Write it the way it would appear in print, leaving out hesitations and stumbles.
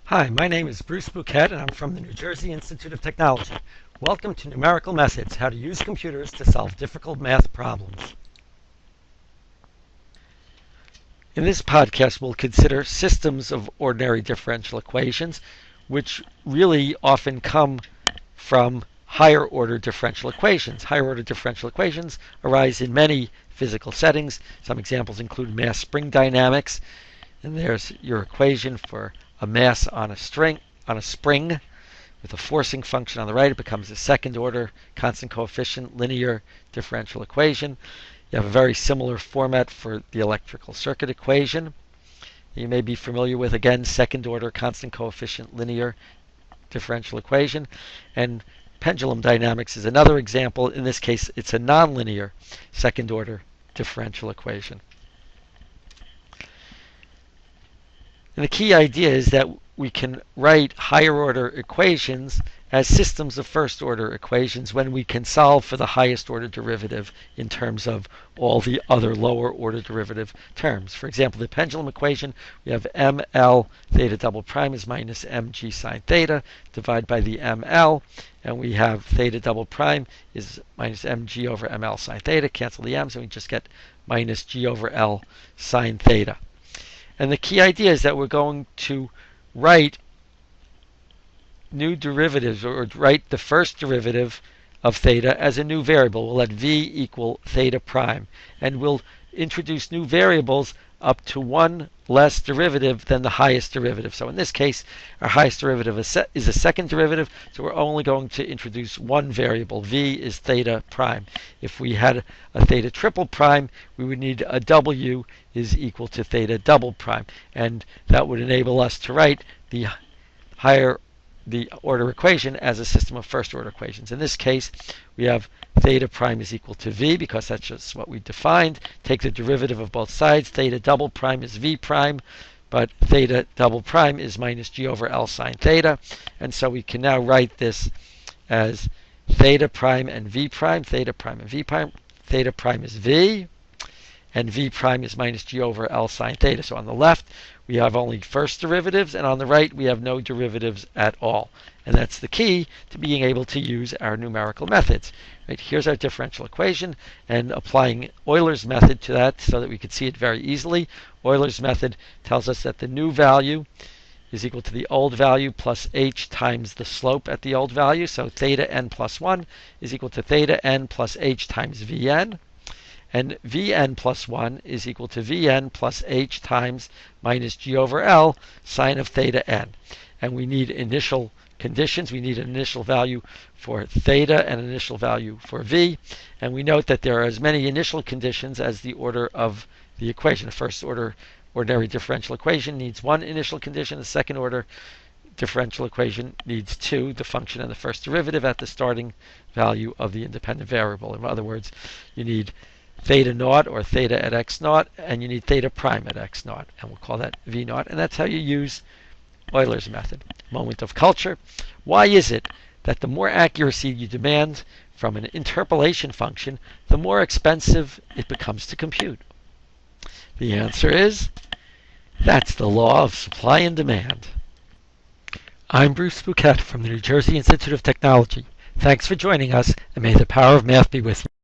Hi, my name is Bruce Bouquet, and I'm from the New Jersey Institute of Technology. Welcome to Numerical Methods, how to use computers to solve difficult math problems. In this podcast, we'll consider systems of ordinary differential equations, which really often come from higher order differential equations. Higher order differential equations arise in many physical settings. Some examples include mass spring dynamics, and there's your equation for a mass on a spring with a forcing function on the right. It becomes a second order constant coefficient linear differential equation. You have a very similar format for the electrical circuit equation. You may be familiar with, again, second order constant coefficient linear differential equation. And pendulum dynamics is another example. In this case, it's a nonlinear second order differential equation. And the key idea is that we can write higher order equations as systems of first order equations when we can solve for the highest order derivative in terms of all the other lower order derivative terms. For example, the pendulum equation, we have ml theta double prime is minus mg sine theta, divide by the ml, and we have theta double prime is minus mg over ml sine theta, cancel the m's, and we just get minus g over l sine theta. And the key idea is that we're going to write new derivatives, or write the first derivative of theta as a new variable. We'll let v equal theta prime. And we'll introduce new variables up to one less derivative than the highest derivative. So in this case, our highest derivative is a second derivative, so we're only going to introduce one variable. V is theta prime. If we had a theta triple prime, we would need a w is equal to theta double prime. And that would enable us to write the higher order equation as a system of first order equations. In this case, we have theta prime is equal to v, because that's just what we defined. Take the derivative of both sides. Theta double prime is v prime, but theta double prime is minus g over l sine theta. And so we can now write this as theta prime and v prime, theta prime and v prime. Theta prime is v, and v prime is minus g over l sine theta. So on the left, we have only first derivatives, and on the right, we have no derivatives at all. And that's the key to being able to use our numerical methods. Right, here's our differential equation, and applying Euler's method to that so that we could see it very easily. Euler's method tells us that the new value is equal to the old value plus h times the slope at the old value. So theta n plus 1 is equal to theta n plus h times vn. And vn plus 1 is equal to vn plus h times minus g over l sine of theta n. And we need initial conditions. We need an initial value for theta and an initial value for v. And we note that there are as many initial conditions as the order of the equation. A first order ordinary differential equation needs one initial condition. A second order differential equation needs two, the function and the first derivative at the starting value of the independent variable. In other words, you need theta naught, or theta at x naught, and you need theta prime at x naught, and we'll call that v naught. And that's how you use Euler's method. Moment of culture. Why is it that the more accuracy you demand from an interpolation function, the more expensive it becomes to compute? The answer is, that's the law of supply and demand. I'm Bruce Bouquet from the New Jersey Institute of Technology. Thanks for joining us, and may the power of math be with you.